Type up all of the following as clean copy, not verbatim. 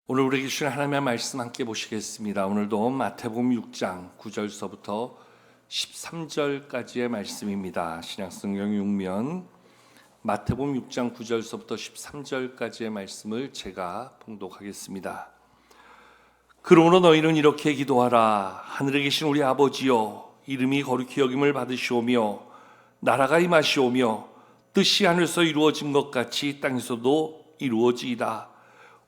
오늘 우리에게 주신 하나님의 말씀 함께 보시겠습니다. 오늘도 마태복음 6장 9절서부터 13절까지의 말씀입니다. 신약성경 6면 마태복음 6장 9절서부터 13절까지의 말씀을 제가 봉독하겠습니다. 그러므로 너희는 이렇게 기도하라. 하늘에 계신 우리 아버지여, 이름이 거룩히 여김을 받으시오며 나라가 임하시오며 뜻이 하늘에서 이루어진 것 같이 땅에서도 이루어지이다.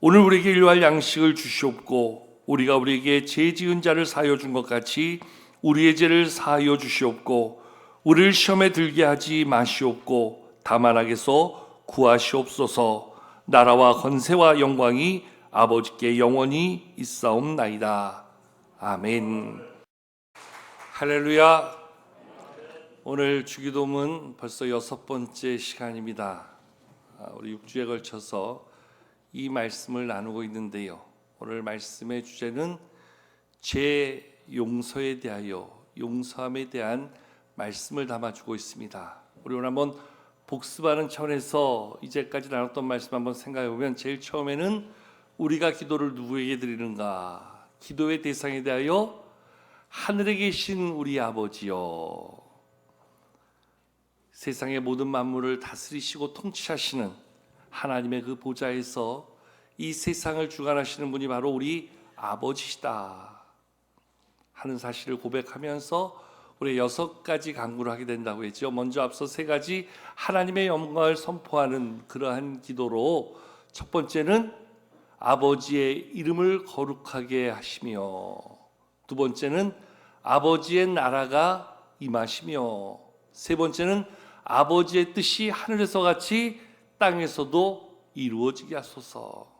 오늘 우리에게 일용할 양식을 주시옵고 우리가 우리에게 죄 지은 자를 사하여 준 것 같이 우리의 죄를 사하여 주시옵고 우리를 시험에 들게 하지 마시옵고 다만 악에서 구하시옵소서. 나라와 권세와 영광이 아버지께 영원히 있사옵나이다. 아멘. 할렐루야. 오늘 주기도문 벌써 6번째 시간입니다. 우리 6주에 걸쳐서 이 말씀을 나누고 있는데요. 오늘 말씀의 주제는 죄 용서에 대하여, 용서함에 대한 말씀을 담아주고 있습니다. 우리 오늘 한번 복습하는 차원에서 이제까지 나눴던 말씀 한번 생각해 보면, 제일 처음에는 우리가 기도를 누구에게 드리는가? 기도의 대상에 대하여 하늘에 계신 우리 아버지여, 세상의 모든 만물을 다스리시고 통치하시는 하나님의 그 보좌에서 이 세상을 주관하시는 분이 바로 우리 아버지시다 하는 사실을 고백하면서 우리 6가지 간구를 하게 된다고 했죠. 먼저 앞서 3가지 하나님의 영광을 선포하는 그러한 기도로, 첫 번째는 아버지의 이름을 거룩하게 하시며, 두 번째는 아버지의 나라가 임하시며, 세 번째는 아버지의 뜻이 하늘에서 같이 땅에서도 이루어지게 하소서.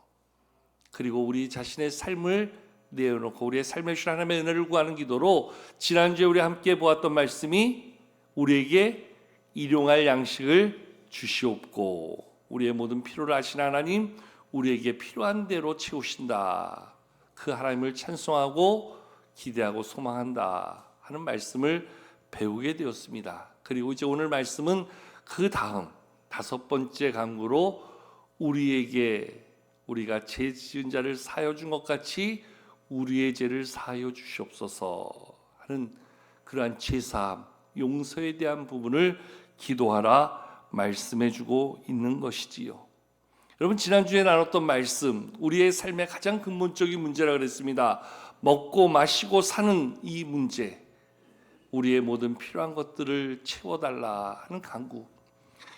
그리고 우리 자신의 삶을 내어놓고 우리의 삶에 주신 하나님의 은혜를 구하는 기도로, 지난주에 우리 함께 보았던 말씀이 우리에게 일용할 양식을 주시옵고 우리의 모든 필요를 아시는 하나님, 우리에게 필요한 대로 채우신다. 그 하나님을 찬송하고 기대하고 소망한다 하는 말씀을 배우게 되었습니다. 그리고 이제 오늘 말씀은 그 다음 5번째 간구로, 우리가 죄 지은 자를 사하여 준 것 같이 우리의 죄를 사하여 주시옵소서 하는 그러한 죄사함, 용서에 대한 부분을 기도하라 말씀해 주고 있는 것이지요. 여러분, 지난주에 나눴던 말씀, 우리의 삶의 가장 근본적인 문제라 그랬습니다. 먹고 마시고 사는 이 문제, 우리의 모든 필요한 것들을 채워달라 하는 간구.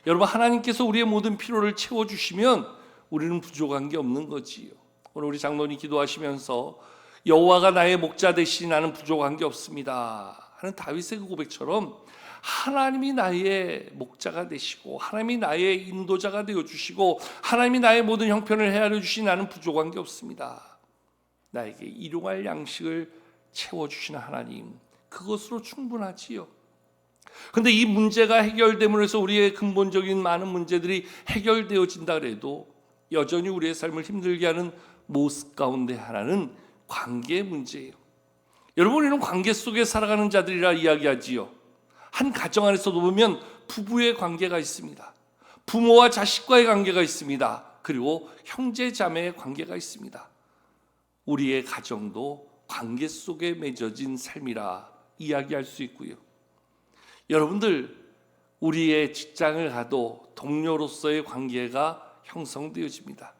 여러분, 하나님께서 우리의 모든 필요를 채워주시면 우리는 부족한 게 없는 거지요. 오늘 우리 장로님이 기도하시면서 여호와가 나의 목자 되시니 나는 부족한 게 없습니다 하는 다윗의 그 고백처럼, 하나님이 나의 목자가 되시고 하나님이 나의 인도자가 되어주시고 하나님이 나의 모든 형편을 헤아려 주시니 나는 부족한 게 없습니다. 나에게 일용할 양식을 채워주시는 하나님, 그것으로 충분하지요. 그런데 이 문제가 해결됨으로 해서 우리의 근본적인 많은 문제들이 해결되어진다 그래도 여전히 우리의 삶을 힘들게 하는 모습 가운데 하나는 관계의 문제예요. 여러분, 우리는 관계 속에 살아가는 자들이라 이야기하지요. 한 가정 안에서도 보면 부부의 관계가 있습니다. 부모와 자식과의 관계가 있습니다. 그리고 형제 자매의 관계가 있습니다. 우리의 가정도 관계 속에 맺어진 삶이라 이야기할 수 있고요. 여러분들, 우리의 직장을 가도 동료로서의 관계가 형성되어집니다.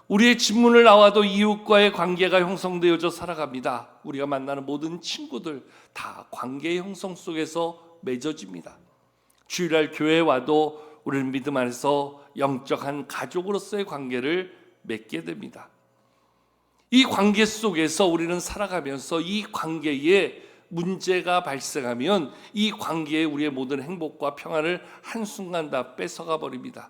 우리의 집문을 나와도 이웃과의 관계가 형성되어져 살아갑니다. 우리가 만나는 모든 친구들 다 관계의 형성 속에서 맺어집니다. 주일날 교회에 와도 우리는 믿음 안에서 영적한 가족으로서의 관계를 맺게 됩니다. 이 관계 속에서 우리는 살아가면서 이 관계에 문제가 발생하면 이 관계에 우리의 모든 행복과 평안을 한순간 다 뺏어가 버립니다.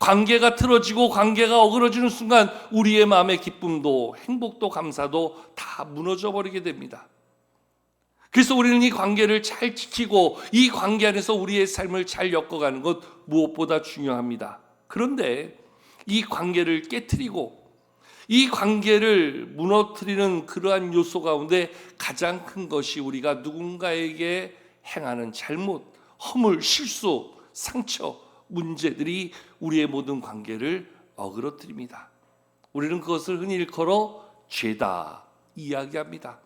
관계가 틀어지고 관계가 어그러지는 순간 우리의 마음의 기쁨도 행복도 감사도 다 무너져 버리게 됩니다. 그래서 우리는 이 관계를 잘 지키고 이 관계 안에서 우리의 삶을 잘 엮어가는 것 무엇보다 중요합니다. 그런데 이 관계를 깨트리고 이 관계를 무너뜨리는 그러한 요소 가운데 가장 큰 것이 우리가 누군가에게 행하는 잘못, 허물, 실수, 상처, 문제들이 우리의 모든 관계를 어그러뜨립니다. 우리는 그것을 흔히 일컬어 죄다 이야기합니다.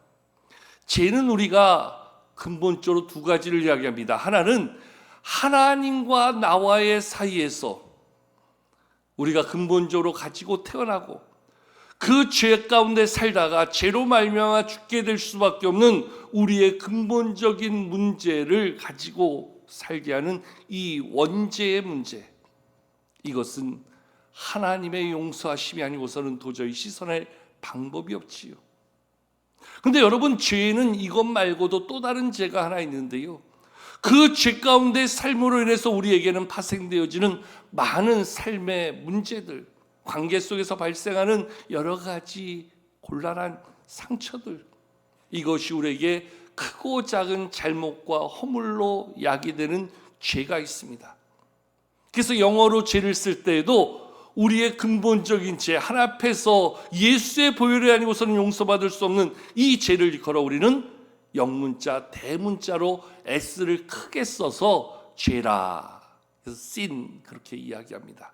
죄는 우리가 근본적으로 두 가지를 이야기합니다. 하나는 하나님과 나와의 사이에서 우리가 근본적으로 가지고 태어나고 그 죄 가운데 살다가 죄로 말미암아 죽게 될 수밖에 없는 우리의 근본적인 문제를 가지고 살게 하는 이 원죄의 문제, 이것은 하나님의 용서하심이 아니고서는 도저히 씻어낼 방법이 없지요. 근데 여러분, 죄는 이것 말고도 또 다른 죄가 하나 있는데요, 그 죄 가운데 삶으로 인해서 우리에게는 파생되어지는 많은 삶의 문제들, 관계 속에서 발생하는 여러 가지 곤란한 상처들, 이것이 우리에게 크고 작은 잘못과 허물로 야기되는 죄가 있습니다. 그래서 영어로 죄를 쓸 때에도 우리의 근본적인 죄, 하나 앞에서 예수의 보혈이 아니고서는 용서받을 수 없는 이 죄를 일컬어 우리는 영문자, 대문자로 S를 크게 써서 죄라, 그래서 sin 그렇게 이야기합니다.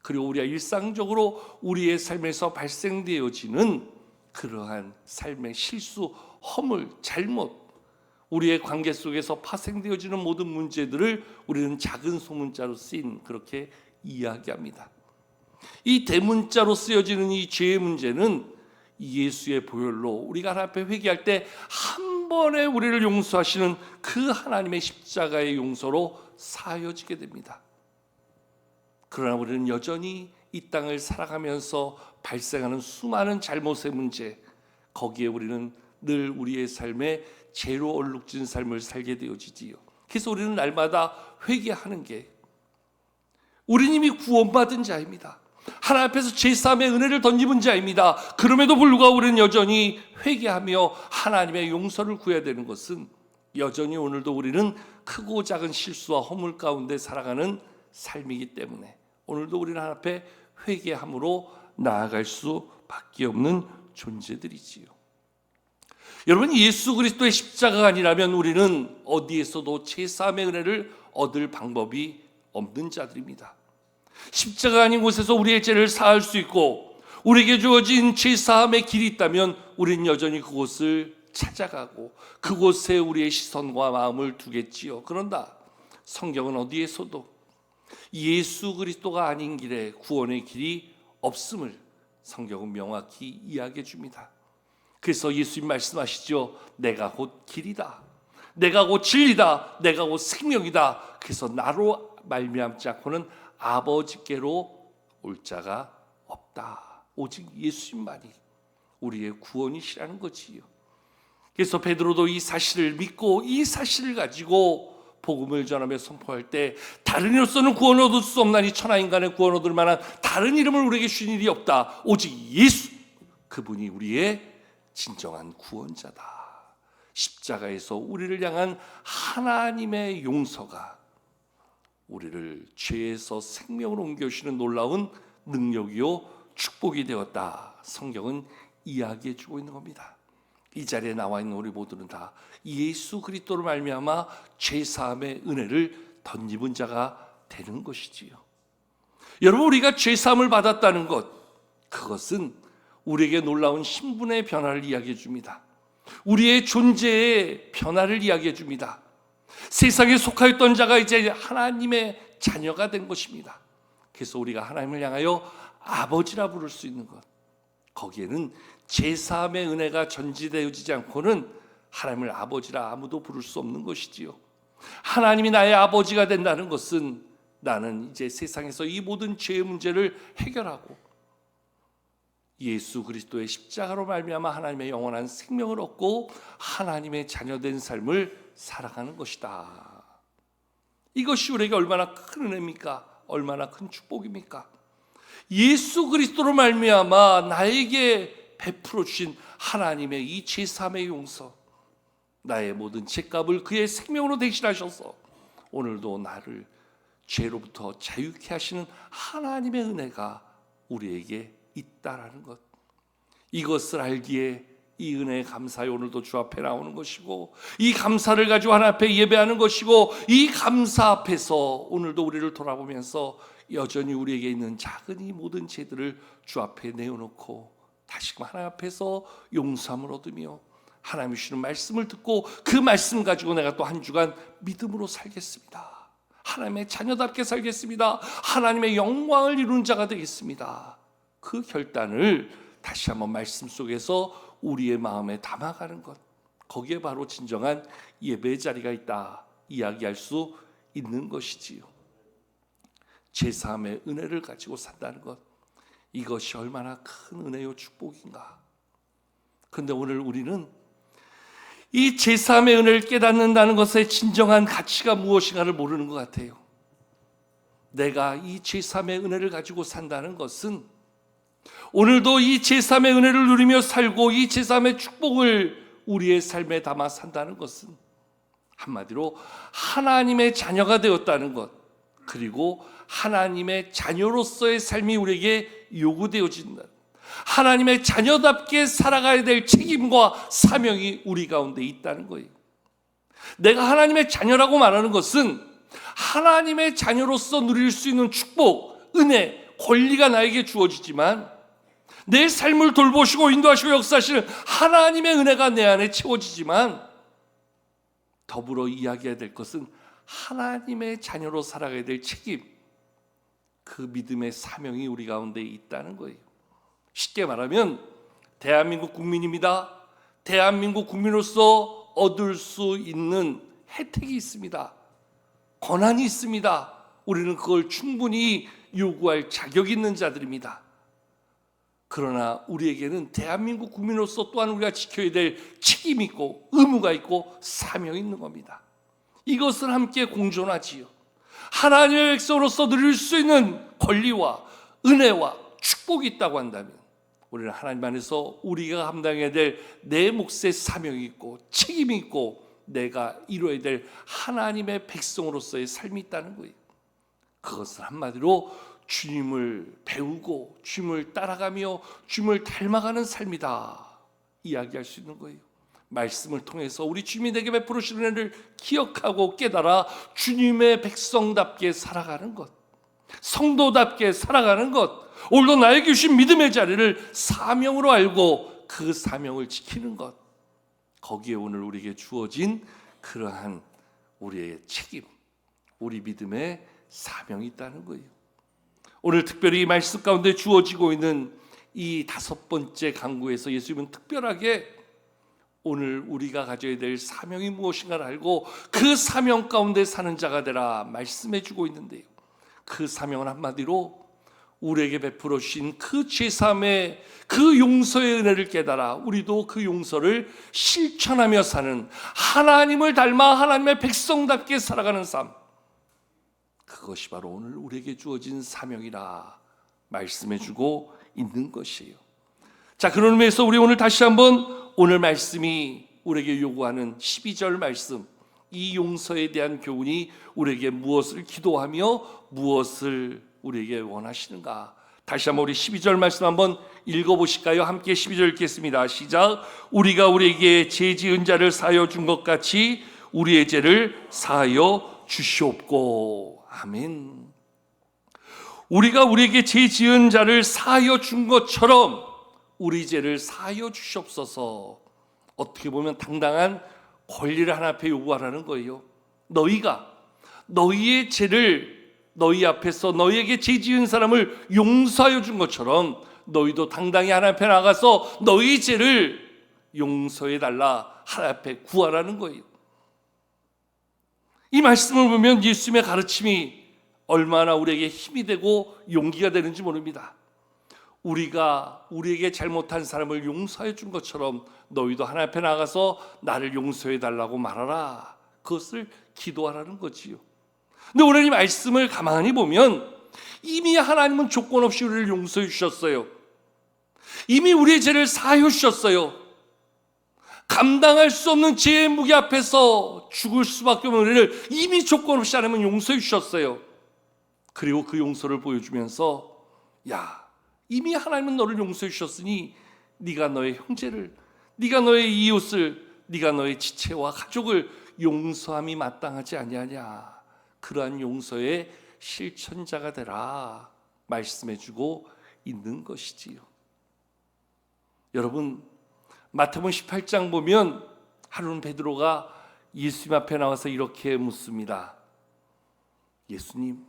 그리고 우리가 일상적으로 우리의 삶에서 발생되어지는 그러한 삶의 실수, 허물, 잘못, 우리의 관계 속에서 파생되어지는 모든 문제들을 우리는 작은 소문자로 sin 그렇게 이야기합니다. 이 대문자로 쓰여지는 이 죄의 문제는 예수의 보혈로 우리가 하나님 앞에 회개할 때 한 번에 우리를 용서하시는 그 하나님의 십자가의 용서로 사여지게 됩니다. 그러나 우리는 여전히 이 땅을 살아가면서 발생하는 수많은 잘못의 문제, 거기에 우리는 늘 우리의 삶에 죄로 얼룩진 삶을 살게 되어지지요. 그래서 우리는 날마다 회개하는 게, 우리는 이미 구원받은 자입니다. 하나님 앞에서 제3의 은혜를 덧입은 자입니다. 그럼에도 불구하고 우리는 여전히 회개하며 하나님의 용서를 구해야 되는 것은, 여전히 오늘도 우리는 크고 작은 실수와 허물 가운데 살아가는 삶이기 때문에 오늘도 우리는 하나님 앞에 회개함으로 나아갈 수밖에 없는 존재들이지요. 여러분, 예수 그리스도의 십자가가 아니라면 우리는 어디에서도 제3의 은혜를 얻을 방법이 없는 자들입니다. 십자가 아닌 곳에서 우리의 죄를 사할 수 있고 우리에게 주어진 죄사함의 길이 있다면 우리는 여전히 그곳을 찾아가고 그곳에 우리의 시선과 마음을 두겠지요. 그런다, 성경은 어디에서도 예수 그리스도가 아닌 길에 구원의 길이 없음을 성경은 명확히 이야기해 줍니다. 그래서 예수님 말씀하시죠. 내가 곧 길이다, 내가 곧 진리다, 내가 곧 생명이다. 그래서 나로 말미암지 않고는 아버지께로 올 자가 없다. 오직 예수님만이 우리의 구원이시라는 거지요. 그래서 베드로도 이 사실을 믿고 이 사실을 가지고 복음을 전하며 선포할 때, 다른 이로서는 구원을 얻을 수 없나니 천하 인간의 구원 얻을 만한 다른 이름을 우리에게 주신 일이 없다. 오직 예수, 그분이 우리의 진정한 구원자다. 십자가에서 우리를 향한 하나님의 용서가 우리를 죄에서 생명으로 옮겨주시는 놀라운 능력이요 축복이 되었다. 성경은 이야기해 주고 있는 겁니다. 이 자리에 나와 있는 우리 모두는 다 예수 그리스도로 말미암아 죄사함의 은혜를 덧입은 자가 되는 것이지요. 여러분, 우리가 죄사함을 받았다는 것, 그것은 우리에게 놀라운 신분의 변화를 이야기해 줍니다. 우리의 존재의 변화를 이야기해 줍니다. 세상에 속하였던 자가 이제 하나님의 자녀가 된 것입니다. 그래서 우리가 하나님을 향하여 아버지라 부를 수 있는 것, 거기에는 제사함의 은혜가 전지되어지지 않고는 하나님을 아버지라 아무도 부를 수 없는 것이지요. 하나님이 나의 아버지가 된다는 것은 나는 이제 세상에서 이 모든 죄의 문제를 해결하고 예수 그리스도의 십자가로 말미암아 하나님의 영원한 생명을 얻고 하나님의 자녀된 삶을 살아가는 것이다. 이것이 우리에게 얼마나 큰 은혜입니까? 얼마나 큰 축복입니까? 예수 그리스도로 말미암아 나에게 베풀어 주신 하나님의 이 제3의 용서, 나의 모든 죄값을 그의 생명으로 대신하셔서 오늘도 나를 죄로부터 자유케 하시는 하나님의 은혜가 우리에게 있다라는 것, 이것을 알기에 이 은혜에 감사히 오늘도 주 앞에 나오는 것이고, 이 감사를 가지고 하나님 앞에 예배하는 것이고, 이 감사 앞에서 오늘도 우리를 돌아보면서 여전히 우리에게 있는 작은 이 모든 죄들을 주 앞에 내어놓고 다시금 하나님 앞에서 용서함을 얻으며 하나님이 주시는 말씀을 듣고 그 말씀 가지고 내가 또 한 주간 믿음으로 살겠습니다. 하나님의 자녀답게 살겠습니다. 하나님의 영광을 이루는 자가 되겠습니다. 그 결단을 다시 한번 말씀 속에서 우리의 마음에 담아가는 것, 거기에 바로 진정한 예배의 자리가 있다 이야기할 수 있는 것이지요. 제3의 은혜를 가지고 산다는 것, 이것이 얼마나 큰 은혜요 축복인가. 그런데 오늘 우리는 이 제3의 은혜를 깨닫는다는 것의 진정한 가치가 무엇인가를 모르는 것 같아요. 내가 이 제3의 은혜를 가지고 산다는 것은 오늘도 이 제3의 은혜를 누리며 살고 이 제3의 축복을 우리의 삶에 담아 산다는 것은 한마디로 하나님의 자녀가 되었다는 것, 그리고 하나님의 자녀로서의 삶이 우리에게 요구되어진다. 하나님의 자녀답게 살아가야 될 책임과 사명이 우리 가운데 있다는 거예요. 내가 하나님의 자녀라고 말하는 것은 하나님의 자녀로서 누릴 수 있는 축복, 은혜, 권리가 나에게 주어지지만 내 삶을 돌보시고 인도하시고 역사하시는 하나님의 은혜가 내 안에 채워지지만 더불어 이야기해야 될 것은 하나님의 자녀로 살아가야 될 책임, 그 믿음의 사명이 우리 가운데 있다는 거예요. 쉽게 말하면 대한민국 국민입니다. 대한민국 국민으로서 얻을 수 있는 혜택이 있습니다. 권한이 있습니다. 우리는 그걸 충분히 요구할 자격이 있는 자들입니다. 그러나 우리에게는 대한민국 국민으로서 또한 우리가 지켜야 될 책임이 있고 의무가 있고 사명이 있는 겁니다. 이것을 함께 공존하지요. 하나님의 백성으로서 누릴 수 있는 권리와 은혜와 축복이 있다고 한다면 우리는 하나님 안에서 우리가 감당해야 될 내 몫의 사명이 있고 책임이 있고 내가 이루어야 될 하나님의 백성으로서의 삶이 있다는 거예요. 그것을 한마디로 주님을 배우고 주님을 따라가며 주님을 닮아가는 삶이다 이야기할 수 있는 거예요. 말씀을 통해서 우리 주님이 내게 베풀으신 은혜를 기억하고 깨달아 주님의 백성답게 살아가는 것, 성도답게 살아가는 것, 오늘도 나에게 주신 믿음의 자리를 사명으로 알고 그 사명을 지키는 것, 거기에 오늘 우리에게 주어진 그러한 우리의 책임, 우리 믿음의 사명이 있다는 거예요. 오늘 특별히 이 말씀 가운데 주어지고 있는 이 5번째 강구에서 예수님은 특별하게 오늘 우리가 가져야 될 사명이 무엇인가를 알고 그 사명 가운데 사는 자가 되라 말씀해 주고 있는데요. 그 사명은 한마디로 우리에게 베풀어 주신 그 죄사함의 그 용서의 은혜를 깨달아 우리도 그 용서를 실천하며 사는 하나님을 닮아 하나님의 백성답게 살아가는 삶, 그것이 바로 오늘 우리에게 주어진 사명이라 말씀해 주고 있는 것이에요. 자, 그런 의미에서 우리 오늘 다시 한번 오늘 말씀이 우리에게 요구하는 12절 말씀, 이 용서에 대한 교훈이 우리에게 무엇을 기도하며 무엇을 우리에게 원하시는가, 다시 한번 우리 12절 말씀 한번 읽어보실까요? 함께 12절 읽겠습니다. 시작. 우리가 우리에게 죄 지은 자를 사하여 준 것 같이 우리의 죄를 사하여 주시옵고. 아멘. 우리가 우리에게 죄 지은 자를 사하여 준 것처럼 우리 죄를 사하여 주시옵소서. 어떻게 보면 당당한 권리를 하나 앞에 요구하라는 거예요. 너희가 너희의 죄를 너희 앞에서 너희에게 죄 지은 사람을 용서하여 준 것처럼 너희도 당당히 하나님 앞에 나가서 너희 죄를 용서해 달라 하나님 앞에 구하라는 거예요. 이 말씀을 보면 예수님의 가르침이 얼마나 우리에게 힘이 되고 용기가 되는지 모릅니다. 우리가 우리에게 잘못한 사람을 용서해 준 것처럼 너희도 하나님 앞에 나가서 나를 용서해 달라고 말하라. 그것을 기도하라는 거지요. 근데 오늘 이 말씀을 가만히 보면 이미 하나님은 조건 없이 우리를 용서해 주셨어요. 이미 우리의 죄를 사하여 주셨어요. 감당할 수 없는 죄의 무게 앞에서 죽을 수밖에 없는 우리를 이미 조건 없이 하나님은 용서해 주셨어요. 그리고 그 용서를 보여주면서 야, 이미 하나님은 너를 용서해 주셨으니 네가 너의 형제를, 네가 너의 이웃을, 네가 너의 지체와 가족을 용서함이 마땅하지 아니하냐. 그러한 용서의 실천자가 되라 말씀해주고 있는 것이지요. 여러분, 마태복음 18장 보면 하루는 베드로가 예수님 앞에 나와서 이렇게 묻습니다. 예수님,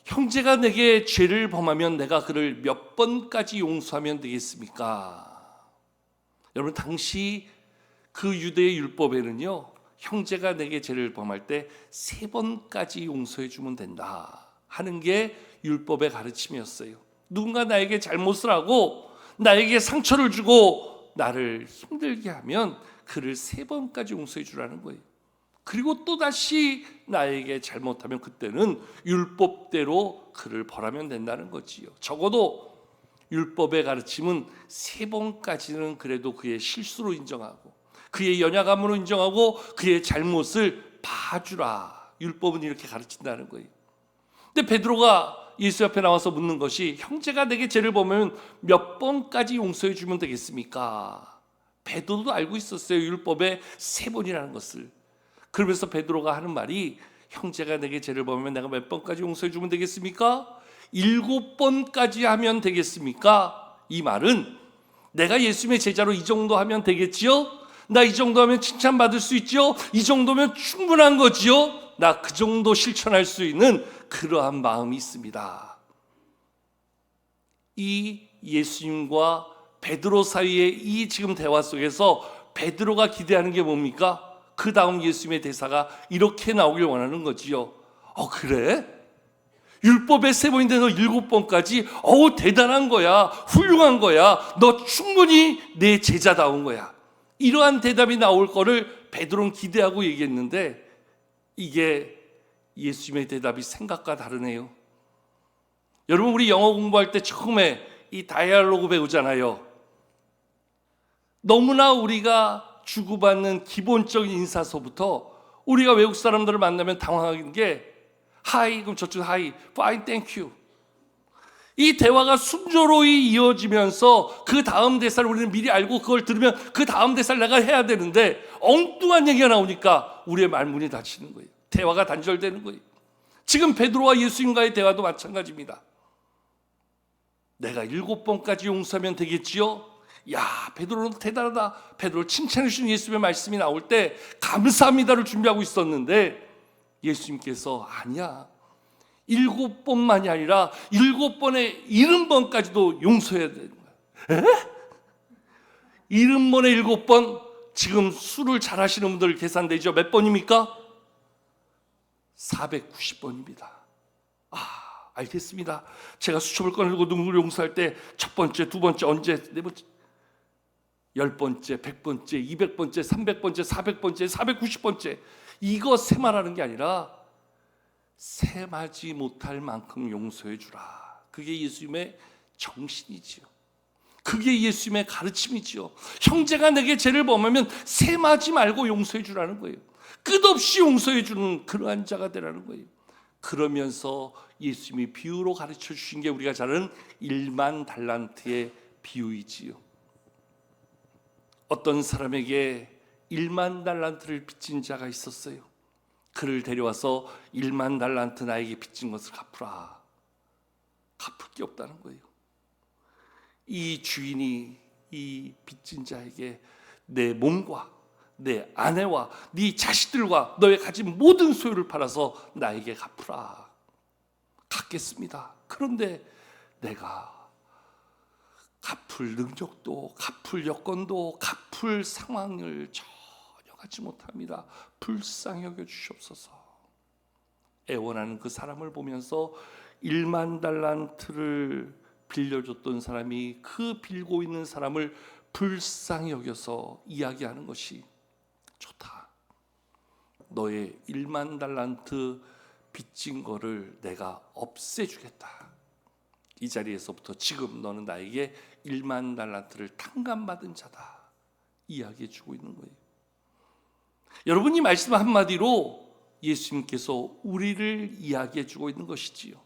형제가 내게 죄를 범하면 내가 그를 몇 번까지 용서하면 되겠습니까? 여러분, 당시 그 유대의 율법에는요, 형제가 내게 죄를 범할 때 3번까지 용서해 주면 된다 하는 게 율법의 가르침이었어요. 누군가 나에게 잘못을 하고 나에게 상처를 주고 나를 힘들게 하면 그를 3번까지 용서해 주라는 거예요. 그리고 또다시 나에게 잘못하면 그때는 율법대로 그를 벌하면 된다는 거지요. 적어도 율법의 가르침은 3번까지는 그래도 그의 실수로 인정하고 그의 연약함으로 인정하고 그의 잘못을 봐주라. 율법은 이렇게 가르친다는 거예요. 근데 베드로가 예수 앞에 나와서 묻는 것이 형제가 내게 죄를 범하면 몇 번까지 용서해 주면 되겠습니까? 베드로도 알고 있었어요. 율법의 3번이라는 것을. 그러면서 베드로가 하는 말이 형제가 내게 죄를 범하면 내가 몇 번까지 용서해 주면 되겠습니까? 7번까지 하면 되겠습니까? 이 말은 내가 예수님의 제자로 이 정도 하면 되겠지요? 나 이 정도 하면 칭찬받을 수 있지요? 이 정도면 충분한 거지요? 나 그 정도 실천할 수 있는 그러한 마음이 있습니다. 이 예수님과 베드로 사이의 이 지금 대화 속에서 베드로가 기대하는 게 뭡니까? 그 다음 예수님의 대사가 이렇게 나오길 원하는 거지요. 그래? 율법의 3번인데 너 7번까지? 대단한 거야. 훌륭한 거야. 너 충분히 내 제자다운 거야. 이러한 대답이 나올 거를 베드로는 기대하고 얘기했는데 이게 예수님의 대답이 생각과 다르네요. 여러분, 우리 영어 공부할 때 처음에 이 다이알로그 배우잖아요. 너무나 우리가 주고받는 기본적인 인사서부터 우리가 외국 사람들을 만나면 당황하는 게 하이, 그럼 저쪽 하이, fine, thank you. 이 대화가 순조로이 이어지면서 그 다음 대사를 우리는 미리 알고 그걸 들으면 그 다음 대사를 내가 해야 되는데 엉뚱한 얘기가 나오니까 우리의 말문이 닫히는 거예요. 대화가 단절되는 거예요. 지금 베드로와 예수님과의 대화도 마찬가지입니다. 내가 7번까지 용서하면 되겠지요? 야, 베드로는 대단하다. 베드로를 칭찬해 주신 예수님의 말씀이 나올 때 감사합니다를 준비하고 있었는데 예수님께서 아니야, 7번만이 아니라 7번에 70번까지도 용서해야 되는 거야. 70번에 7번, 지금 수를 잘 하시는 분들 계산되죠? 몇 번입니까? 490번입니다. 알겠습니다. 제가 수첩을 꺼내고 누구를 용서할 때 첫 번째, 두 번째, 언제, 네 번째, 10번째, 100번째, 200번째, 300번째, 400번째, 490번째 이거 세말하는 게 아니라 셈하지 못할 만큼 용서해 주라. 그게 예수님의 정신이지요. 그게 예수님의 가르침이지요. 형제가 내게 죄를 범하면 셈하지 말고 용서해 주라는 거예요. 끝없이 용서해 주는 그러한 자가 되라는 거예요. 그러면서 예수님이 비유로 가르쳐 주신 게 우리가 잘 아는 1만 달란트의 비유이지요. 어떤 사람에게 1만 달란트를 빚진 자가 있었어요. 그를 데려와서 1만 달란트 나에게 빚진 것을 갚으라. 갚을 게 없다는 거예요. 이 주인이 이 빚진 자에게 내 몸과 내 아내와 네 자식들과 너의 가진 모든 소유를 팔아서 나에게 갚으라. 갚겠습니다. 그런데 내가 갚을 능력도 갚을 여건도 갚을 상황을 전혀 갖지 못합니다. 불쌍히 여겨 주시옵소서. 애원하는 그 사람을 보면서 1만 달란트를 빌려줬던 사람이 그 빌고 있는 사람을 불쌍히 여겨서 이야기하는 것이 좋다. 너의 1만 달란트 빚진 거를 내가 없애주겠다. 이 자리에서부터 지금 너는 나에게 1만 달란트를 탕감받은 자다. 이야기해 주고 있는 거예요. 여러분, 이 말씀 한마디로 예수님께서 우리를 이야기해 주고 있는 것이지요.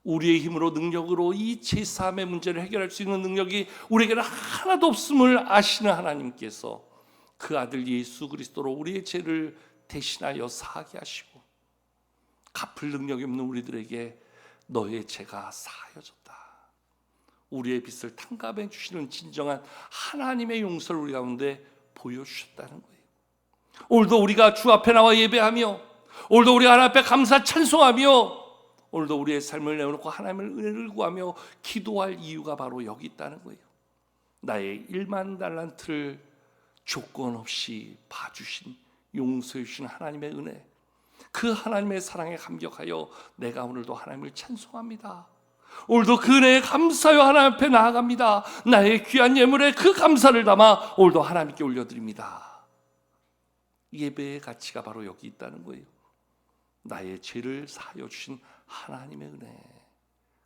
우리의 힘으로 능력으로 이 제3의 문제를 해결할 수 있는 능력이 우리에게는 하나도 없음을 아시는 하나님께서 그 아들 예수 그리스도로 우리의 죄를 대신하여 사하게 하시고 갚을 능력이 없는 우리들에게 너의 죄가 사하여졌다. 우리의 빚을 탕감해 주시는 진정한 하나님의 용서를 우리 가운데 보여주셨다는 거예요. 오늘도 우리가 주 앞에 나와 예배하며, 오늘도 우리가 하나님 앞에 감사 찬송하며, 오늘도 우리의 삶을 내어놓고 하나님의 은혜를 구하며 기도할 이유가 바로 여기 있다는 거예요. 나의 1만 달란트를 조건 없이 봐주신, 용서해 주신 하나님의 은혜, 그 하나님의 사랑에 감격하여 내가 오늘도 하나님을 찬송합니다. 오늘도 그 은혜에 감사하여 하나님 앞에 나아갑니다. 나의 귀한 예물에 그 감사를 담아 오늘도 하나님께 올려드립니다. 예배의 가치가 바로 여기 있다는 거예요. 나의 죄를 사하여 주신 하나님의 은혜,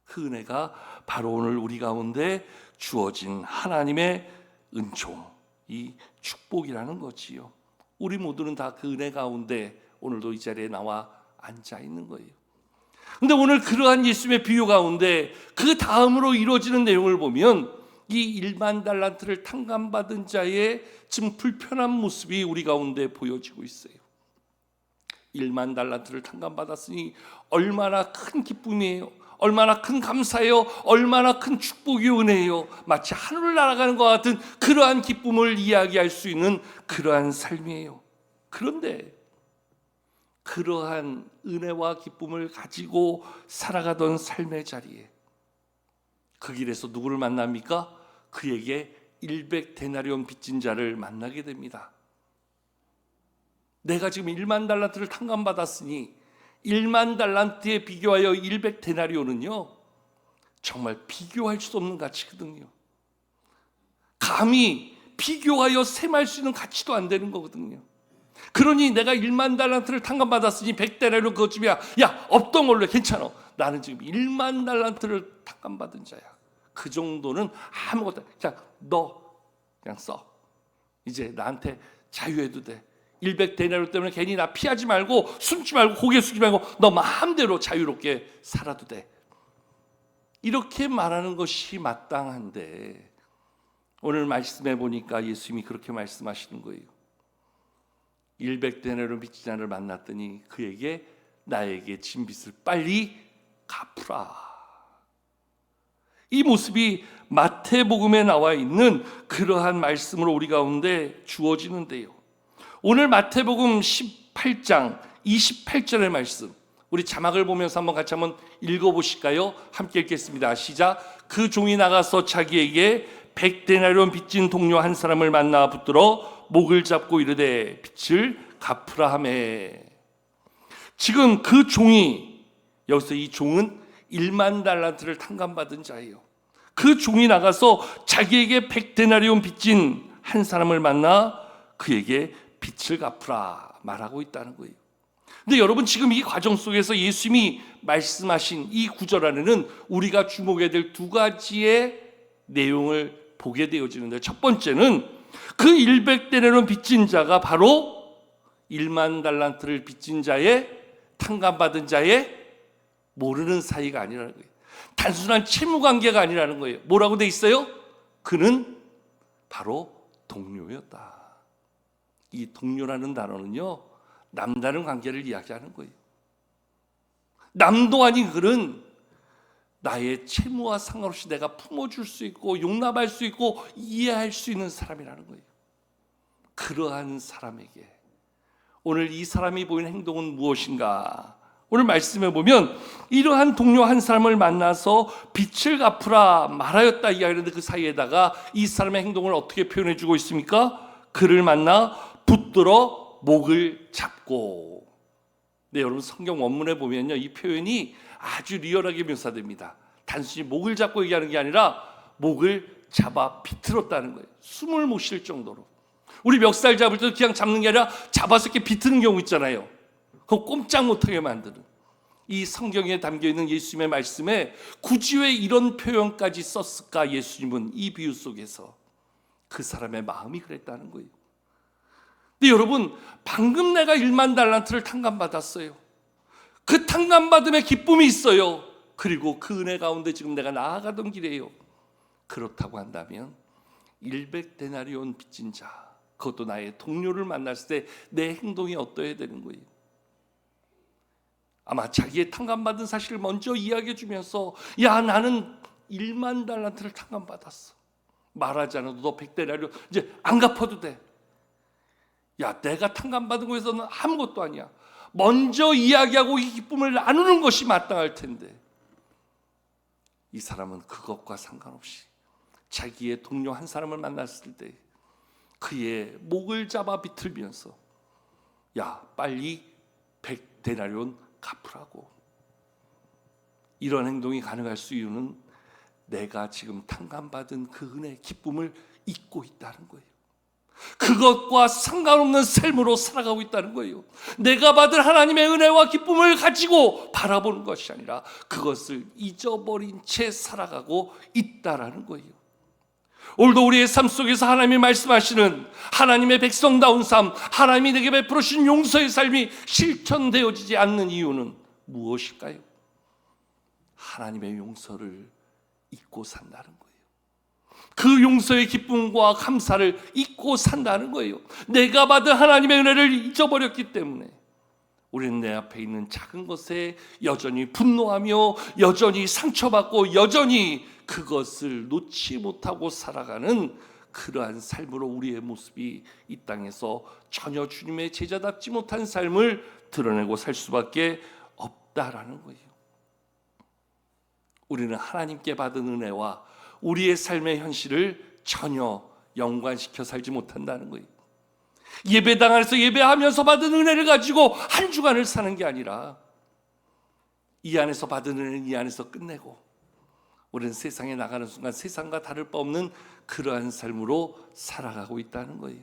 그 은혜가 바로 오늘 우리 가운데 주어진 하나님의 은총, 이 축복이라는 거지요. 우리 모두는 다 그 은혜 가운데 오늘도 이 자리에 나와 앉아 있는 거예요. 근데 오늘 그러한 예수님의 비유 가운데 그 다음으로 이루어지는 내용을 보면 이 1만 달란트를 탕감받은 자의 지금 불편한 모습이 우리 가운데 보여지고 있어요. 1만 달란트를 탕감받았으니 얼마나 큰 기쁨이에요. 얼마나 큰 감사예요. 얼마나 큰 축복이 은혜예요. 마치 하늘을 날아가는 것 같은 그러한 기쁨을 이야기할 수 있는 그러한 삶이에요. 그런데 그러한 은혜와 기쁨을 가지고 살아가던 삶의 자리에 그 길에서 누구를 만납니까? 그에게 100데나리온 빚진 자를 만나게 됩니다. 내가 지금 1만 달란트를 탕감받았으니 1만 달란트에 비교하여 100데나리온은요 정말 비교할 수 없는 가치거든요. 감히 비교하여 셈할 수 있는 가치도 안 되는 거거든요. 그러니 내가 1만 달란트를 탕감받았으니 100데나리온 그것쯤이야. 야, 없던 걸로 괜찮아. 나는 지금 1만 달란트를 탕감받은 자야. 그 정도는 아무것도, 자, 너 그냥 써. 이제 나한테 자유해도 돼. 100데나리온 때문에 괜히 나 피하지 말고 숨지 말고 고개 숙이지 말고 너 마음대로 자유롭게 살아도 돼. 이렇게 말하는 것이 마땅한데 오늘 말씀해 보니까 예수님이 그렇게 말씀하시는 거예요. 100데나리온 빚진 자를 만났더니 그에게 나에게 진 빚을 빨리 갚으라. 이 모습이 마태복음에 나와 있는 그러한 말씀으로 우리 가운데 주어지는데요. 오늘 마태복음 18장 28절의 말씀, 우리 자막을 보면서 한번 같이 한번 읽어보실까요? 함께 읽겠습니다. 시작. 그 종이 나가서 자기에게 100데나리온 빚진 동료 한 사람을 만나 붙들어 목을 잡고 이르되 빚을 갚으라 하매. 지금 그 종이, 여기서 이 종은 1만 달란트를 탕감받은 자예요. 그 종이 나가서 자기에게 100데나리온 빚진 한 사람을 만나 그에게 빚을 갚으라 말하고 있다는 거예요. 근데 여러분, 지금 이 과정 속에서 예수님이 말씀하신 이 구절 안에는 우리가 주목해야 될 두 가지의 내용을 보게 되어지는데, 첫 번째는 그 100데나리온 빚진 자가 바로 1만 달란트를 빚진 자의, 탕감받은 자의 모르는 사이가 아니라는 거예요. 단순한 채무관계가 아니라는 거예요. 뭐라고 돼 있어요? 그는 바로 동료였다. 이 동료라는 단어는요, 남다른 관계를 이야기하는 거예요. 남도 아닌 그는 나의 채무와 상관없이 내가 품어줄 수 있고 용납할 수 있고 이해할 수 있는 사람이라는 거예요. 그러한 사람에게 오늘 이 사람이 보이는 행동은 무엇인가? 오늘 말씀해 보면 이러한 동료 한 사람을 만나서 빚을 갚으라 말하였다 이야기하는데, 그 사이에다가 이 사람의 행동을 어떻게 표현해 주고 있습니까? 그를 만나 붙들어 목을 잡고. 네, 여러분, 성경 원문에 보면요, 이 표현이 아주 리얼하게 묘사됩니다. 단순히 목을 잡고 얘기하는 게 아니라 목을 잡아 비틀었다는 거예요. 숨을 못 쉴 정도로. 우리 멱살 잡을 때도 그냥 잡는 게 아니라 잡아서 이렇게 비트는 경우 있잖아요. 그거 꼼짝 못하게 만드는. 이 성경에 담겨있는 예수님의 말씀에 굳이 왜 이런 표현까지 썼을까? 예수님은 이 비유 속에서 그 사람의 마음이 그랬다는 거예요. 근데 여러분, 방금 내가 1만 달란트를 탕감받았어요. 그 탕감받음에 기쁨이 있어요. 그리고 그 은혜 가운데 지금 내가 나아가던 길이에요. 그렇다고 한다면 100데나리온 빚진 자, 그것도 나의 동료를 만났을 때 내 행동이 어떠해야 되는 거예요? 아마 자기의 탕감받은 사실을 먼저 이야기해 주면서, 야, 나는 1만 달란트를 탕감받았어. 말하지 않아도 너 100데나리온 이제 안 갚아도 돼. 야, 내가 탕감받은 거에서는 아무것도 아니야. 먼저 이야기하고 이 기쁨을 나누는 것이 마땅할 텐데, 이 사람은 그것과 상관없이 자기의 동료 한 사람을 만났을 때 그의 목을 잡아 비틀면서, 야, 빨리 100데나리온 갚으라고. 이런 행동이 가능할 수 이유는 내가 지금 탕감받은 그 은혜의 기쁨을 잊고 있다는 거예요. 그것과 상관없는 삶으로 살아가고 있다는 거예요. 내가 받은 하나님의 은혜와 기쁨을 가지고 바라보는 것이 아니라 그것을 잊어버린 채 살아가고 있다라는 거예요. 오늘도 우리의 삶 속에서 하나님이 말씀하시는 하나님의 백성다운 삶, 하나님이 내게 베풀으신 용서의 삶이 실천되어지지 않는 이유는 무엇일까요? 하나님의 용서를 잊고 산다는 거예요. 그 용서의 기쁨과 감사를 잊고 산다는 거예요. 내가 받은 하나님의 은혜를 잊어버렸기 때문에 우리는 내 앞에 있는 작은 것에 여전히 분노하며 여전히 상처받고 여전히 그것을 놓지 못하고 살아가는 그러한 삶으로 우리의 모습이 이 땅에서 전혀 주님의 제자답지 못한 삶을 드러내고 살 수밖에 없다라는 거예요. 우리는 하나님께 받은 은혜와 우리의 삶의 현실을 전혀 연관시켜 살지 못한다는 거예요. 예배당 안에서 예배하면서 받은 은혜를 가지고 한 주간을 사는 게 아니라 이 안에서 받은 은혜는 이 안에서 끝내고 우리는 세상에 나가는 순간 세상과 다를 바 없는 그러한 삶으로 살아가고 있다는 거예요.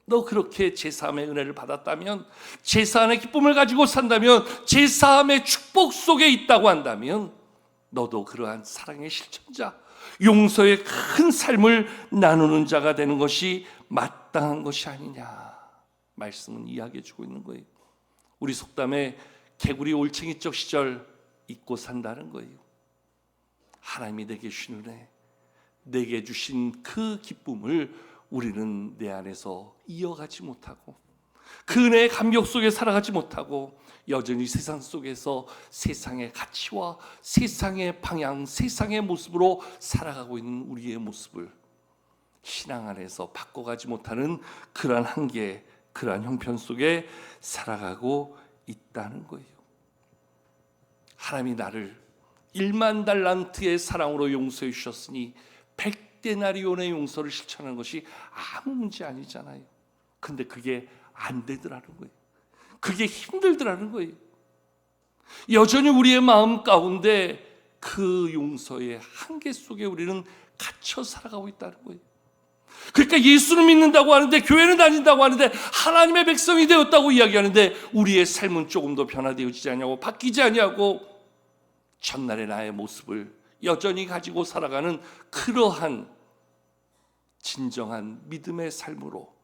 너 그렇게 제사함의 은혜를 받았다면, 제사함의 기쁨을 가지고 산다면, 제사함의 축복 속에 있다고 한다면 너도 그러한 사랑의 실천자, 용서의 큰 삶을 나누는 자가 되는 것이 마땅한 것이 아니냐, 말씀은 이야기해 주고 있는 거예요. 우리 속담에 개구리 올챙이적 시절 잊고 산다는 거예요. 하나님이 내게 주신 은혜, 내게 주신 그 기쁨을 우리는 내 안에서 이어가지 못하고 그 은혜의 감격 속에 살아가지 못하고 여전히 세상 속에서 세상의 가치와 세상의 방향, 세상의 모습으로 살아가고 있는 우리의 모습을 신앙 안에서 바꿔가지 못하는 그러한 한계, 그러한 형편 속에 살아가고 있다는 거예요. 하나님이 나를 1만 달란트의 사랑으로 용서해 주셨으니 100데나리온의 용서를 실천하는 것이 아무 문제 아니잖아요. 근데 그게 안 되더라는 거예요. 그게 힘들더라는 거예요. 여전히 우리의 마음 가운데 그 용서의 한계 속에 우리는 갇혀 살아가고 있다는 거예요. 그러니까 예수를 믿는다고 하는데, 교회는 다닌다고 하는데, 하나님의 백성이 되었다고 이야기하는데 우리의 삶은 조금 더 변화되어지지 않냐고, 바뀌지 않냐고, 전날의 나의 모습을 여전히 가지고 살아가는 그러한 진정한 믿음의 삶으로,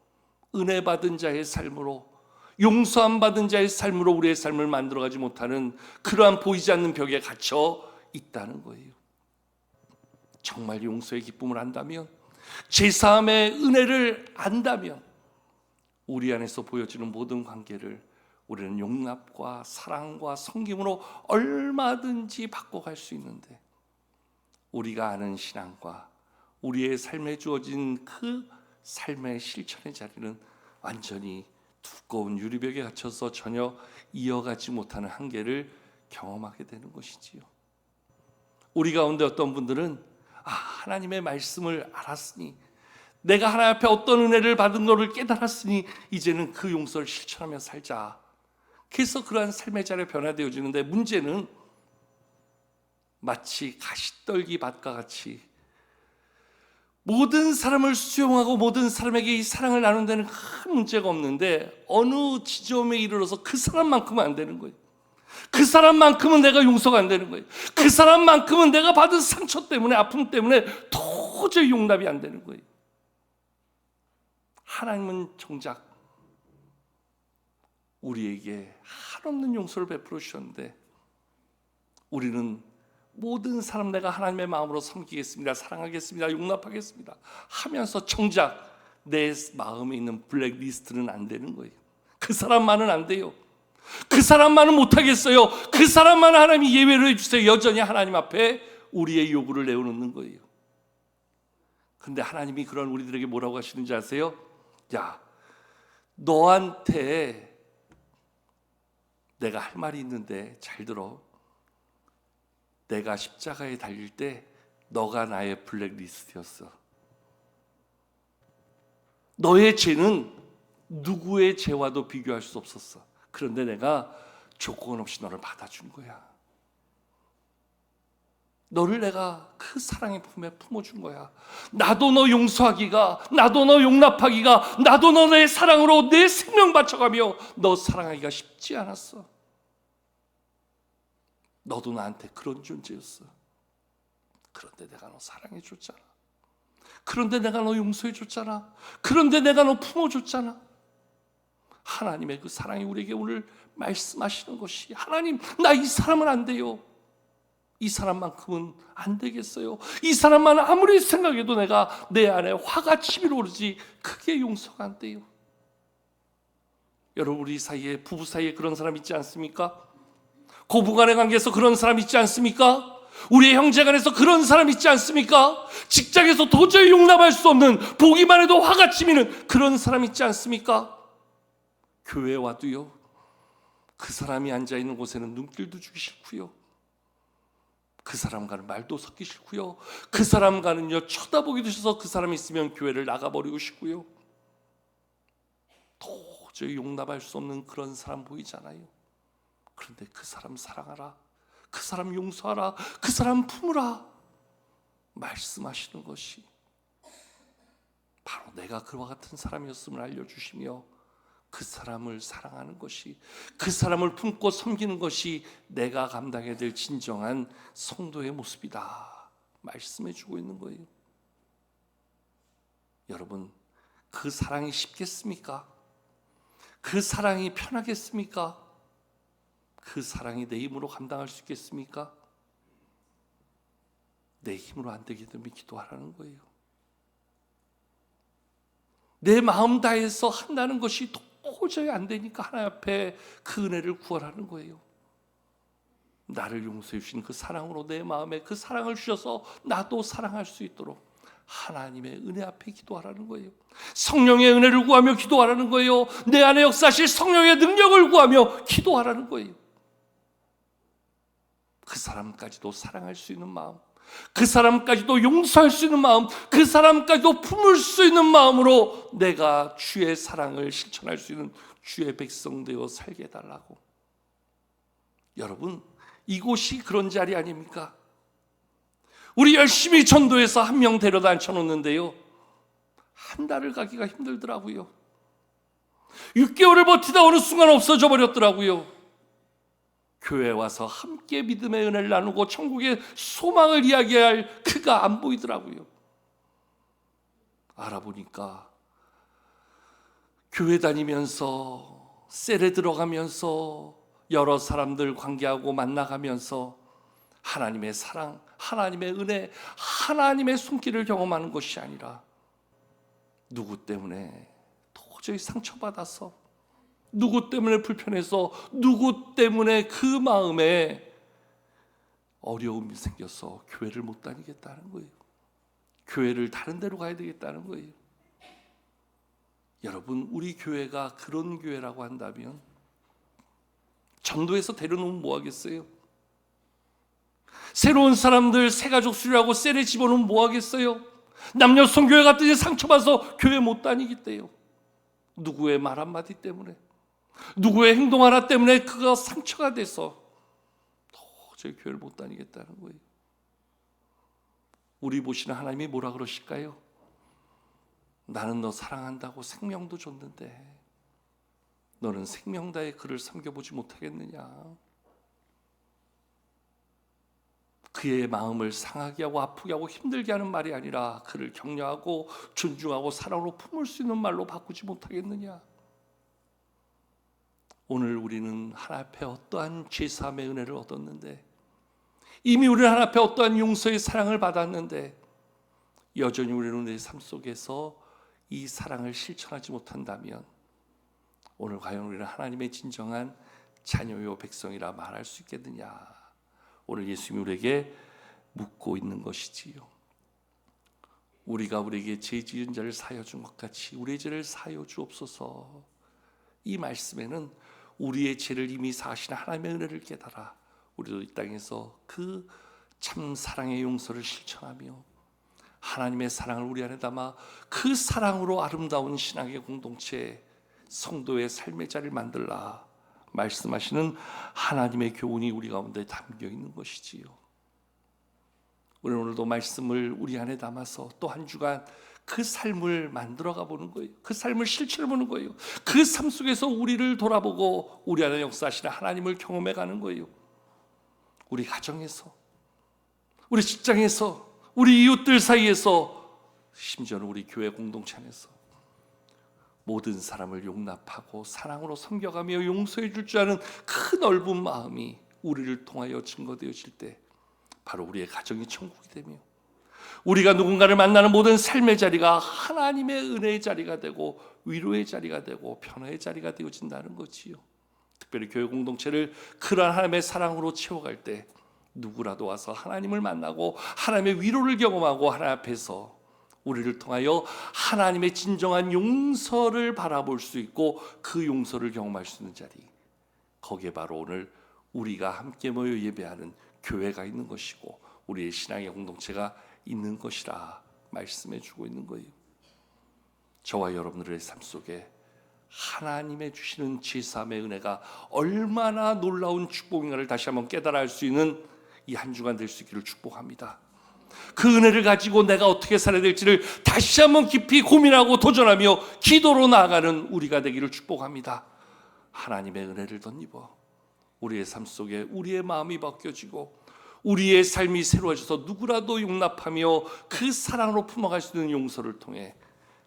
은혜 받은 자의 삶으로, 용서함 받은 자의 삶으로 우리의 삶을 만들어가지 못하는 그러한 보이지 않는 벽에 갇혀 있다는 거예요. 정말 용서의 기쁨을 안다면, 제사함의 은혜를 안다면 우리 안에서 보여지는 모든 관계를 우리는 용납과 사랑과 섬김으로 얼마든지 바꿔갈 수 있는데, 우리가 아는 신앙과 우리의 삶에 주어진 그 삶의 실천의 자리는 완전히 두꺼운 유리벽에 갇혀서 전혀 이어가지 못하는 한계를 경험하게 되는 것이지요. 우리 가운데 어떤 분들은 하나님의 말씀을 알았으니, 내가 하나님 앞에 어떤 은혜를 받은 것을 깨달았으니 이제는 그 용서를 실천하며 살자. 그래서 그러한 삶의 자리에 변화되어지는데, 문제는 마치 가시떨기 밭과 같이 모든 사람을 수용하고 모든 사람에게 이 사랑을 나누는 데는 큰 문제가 없는데, 어느 지점에 이르러서 그 사람만큼은 안 되는 거예요. 그 사람만큼은 내가 용서가 안 되는 거예요. 그 사람만큼은 내가 받은 상처 때문에, 아픔 때문에 도저히 용납이 안 되는 거예요. 하나님은 정작 우리에게 한없는 용서를 베풀어 주셨는데, 우리는 모든 사람 내가 하나님의 마음으로 섬기겠습니다, 사랑하겠습니다, 용납하겠습니다 하면서 정작 내 마음에 있는 블랙리스트는 안 되는 거예요. 그 사람만은 안 돼요. 그 사람만은 못하겠어요. 그 사람만은 하나님이 예외로 해주세요. 여전히 하나님 앞에 우리의 요구를 내어놓는 거예요. 근데 하나님이 그런 우리들에게 뭐라고 하시는지 아세요? 야, 너한테 내가 할 말이 있는데 잘 들어. 내가 십자가에 달릴 때 너가 나의 블랙리스트였어. 너의 죄는 누구의 죄와도 비교할 수 없었어. 그런데 내가 조건 없이 너를 받아준 거야. 너를 내가 그 사랑의 품에 품어준 거야. 나도 너 용서하기가, 나도 너 용납하기가, 나도 너 내 사랑으로 내 생명 바쳐가며 너 사랑하기가 쉽지 않았어. 너도 나한테 그런 존재였어. 그런데 내가 너 사랑해줬잖아. 그런데 내가 너 용서해줬잖아. 그런데 내가 너 품어줬잖아. 하나님의 그 사랑이 우리에게 오늘 말씀하시는 것이, 하나님, 나 이 사람은 안 돼요. 이 사람만큼은 안 되겠어요. 이 사람만 아무리 생각해도 내가 내 안에 화가 치밀어 오르지 그게 용서가 안 돼요. 여러분, 우리 사이에, 부부 사이에 그런 사람 있지 않습니까? 고부간의 관계에서 그런 사람 있지 않습니까? 우리의 형제간에서 그런 사람 있지 않습니까? 직장에서 도저히 용납할 수 없는, 보기만 해도 화가 치미는 그런 사람 있지 않습니까? 교회에 와도요, 그 사람이 앉아있는 곳에는 눈길도 주기 싫고요, 그 사람과는 말도 섞기 싫고요, 그 사람과는요 쳐다보기도 싫어서 그 사람이 있으면 교회를 나가버리고 싶고요. 도저히 용납할 수 없는 그런 사람 보이잖아요. 그런데 그 사람 사랑하라, 그 사람 용서하라, 그 사람 품으라 말씀하시는 것이 바로 내가 그와 같은 사람이었음을 알려주시며, 그 사람을 사랑하는 것이, 그 사람을 품고 섬기는 것이 내가 감당해야 될 진정한 성도의 모습이다 말씀해 주고 있는 거예요. 여러분, 그 사랑이 쉽겠습니까? 그 사랑이 편하겠습니까? 그 사랑이 내 힘으로 감당할 수 있겠습니까? 내 힘으로 안 되게 되면 기도하라는 거예요. 내 마음 다해서 한다는 것이 도저히 안 되니까 하나님 앞에 그 은혜를 구하라는 거예요. 나를 용서해 주신 그 사랑으로 내 마음에 그 사랑을 주셔서 나도 사랑할 수 있도록 하나님의 은혜 앞에 기도하라는 거예요. 성령의 은혜를 구하며 기도하라는 거예요. 내 안에 역사하실 성령의 능력을 구하며 기도하라는 거예요. 그 사람까지도 사랑할 수 있는 마음, 그 사람까지도 용서할 수 있는 마음, 그 사람까지도 품을 수 있는 마음으로 내가 주의 사랑을 실천할 수 있는 주의 백성 되어 살게 해달라고. 여러분, 이곳이 그런 자리 아닙니까? 우리 열심히 전도해서 한 명 데려다 앉혀놓는데요, 한 달을 가기가 힘들더라고요. 6개월을 버티다 어느 순간 없어져 버렸더라고요. 교회에 와서 함께 믿음의 은혜를 나누고 천국의 소망을 이야기할 그가 안 보이더라고요. 알아보니까 교회 다니면서, 셀에 들어가면서, 여러 사람들 관계하고 만나가면서 하나님의 사랑, 하나님의 은혜, 하나님의 손길을 경험하는 것이 아니라 누구 때문에 도저히 상처받아서, 누구 때문에 불편해서, 누구 때문에 그 마음에 어려움이 생겨서 교회를 못 다니겠다는 거예요. 교회를 다른 데로 가야 되겠다는 거예요. 여러분, 우리 교회가 그런 교회라고 한다면 전도해서 데려놓으면 뭐 하겠어요? 새로운 사람들 새가족 수리하고 셀에 집어넣으면 뭐 하겠어요? 남녀 성교회 갔더니 상처받아서 교회 못 다니겠대요. 누구의 말 한마디 때문에, 누구의 행동 하나 때문에 그가 상처가 돼서 도저히 교회를 못 다니겠다는 거예요. 우리 보시는 하나님이 뭐라 그러실까요? 나는 너 사랑한다고 생명도 줬는데 너는 생명 다해 그를 섬겨보지 못하겠느냐. 그의 마음을 상하게 하고 아프게 하고 힘들게 하는 말이 아니라 그를 격려하고 존중하고 사랑으로 품을 수 있는 말로 바꾸지 못하겠느냐. 오늘 우리는 하나님 앞에 어떠한 죄사함의 은혜를 얻었는데, 이미 우리는 하나님 앞에 어떠한 용서의 사랑을 받았는데 여전히 우리는 내 삶 속에서 이 사랑을 실천하지 못한다면 오늘 과연 우리는 하나님의 진정한 자녀요 백성이라 말할 수 있겠느냐? 오늘 예수님이 우리에게 묻고 있는 것이지요. 우리가 우리에게 죄 지은 자를 사하여 준 것 같이 우리의 죄를 사하여 주옵소서. 이 말씀에는 우리의 죄를 이미 사하신 하나님의 은혜를 깨달아 우리도 이 땅에서 그 참 사랑의 용서를 실천하며 하나님의 사랑을 우리 안에 담아 그 사랑으로 아름다운 신앙의 공동체, 성도의 삶의 자리를 만들라 말씀하시는 하나님의 교훈이 우리 가운데 담겨 있는 것이지요. 우리는 오늘도 말씀을 우리 안에 담아서 또 한 주간 그 삶을 만들어가 보는 거예요. 그 삶을 실천해 보는 거예요. 그 삶 속에서 우리를 돌아보고 우리 안에 역사하시는 하나님을 경험해 가는 거예요. 우리 가정에서, 우리 직장에서, 우리 이웃들 사이에서, 심지어는 우리 교회 공동체 안에서 모든 사람을 용납하고 사랑으로 섬겨가며 용서해 줄 줄 아는 그 넓은 마음이 우리를 통하여 증거되어질 때 바로 우리의 가정이 천국이 되며 우리가 누군가를 만나는 모든 삶의 자리가 하나님의 은혜의 자리가 되고 위로의 자리가 되고 변화의 자리가 되어진다는 거지요. 특별히 교회 공동체를 그러한 하나님의 사랑으로 채워갈 때 누구라도 와서 하나님을 만나고 하나님의 위로를 경험하고 하나님 앞에서 우리를 통하여 하나님의 진정한 용서를 바라볼 수 있고 그 용서를 경험할 수 있는 자리, 거기에 바로 오늘 우리가 함께 모여 예배하는 교회가 있는 것이고 우리의 신앙의 공동체가 있는 것이라 말씀해 주고 있는 거예요. 저와 여러분들의 삶 속에 하나님의 주시는 제사함의 은혜가 얼마나 놀라운 축복인가를 다시 한번 깨달아 알 수 있는 이 한 주간 될 수 있기를 축복합니다. 그 은혜를 가지고 내가 어떻게 살아야 될지를 다시 한번 깊이 고민하고 도전하며 기도로 나아가는 우리가 되기를 축복합니다. 하나님의 은혜를 덧입어 우리의 삶 속에 우리의 마음이 바뀌어지고 우리의 삶이 새로워져서 누구라도 용납하며 그 사랑으로 품어갈 수 있는 용서를 통해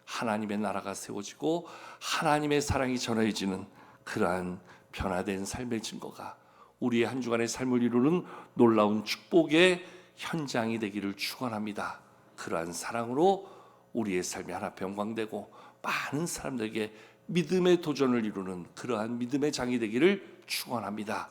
하나님의 나라가 세워지고 하나님의 사랑이 전해지는 그러한 변화된 삶의 증거가 우리의 한 주간의 삶을 이루는 놀라운 축복의 현장이 되기를 축원합니다. 그러한 사랑으로 우리의 삶이 하나 변광되고 많은 사람들에게 믿음의 도전을 이루는 그러한 믿음의 장이 되기를 축원합니다.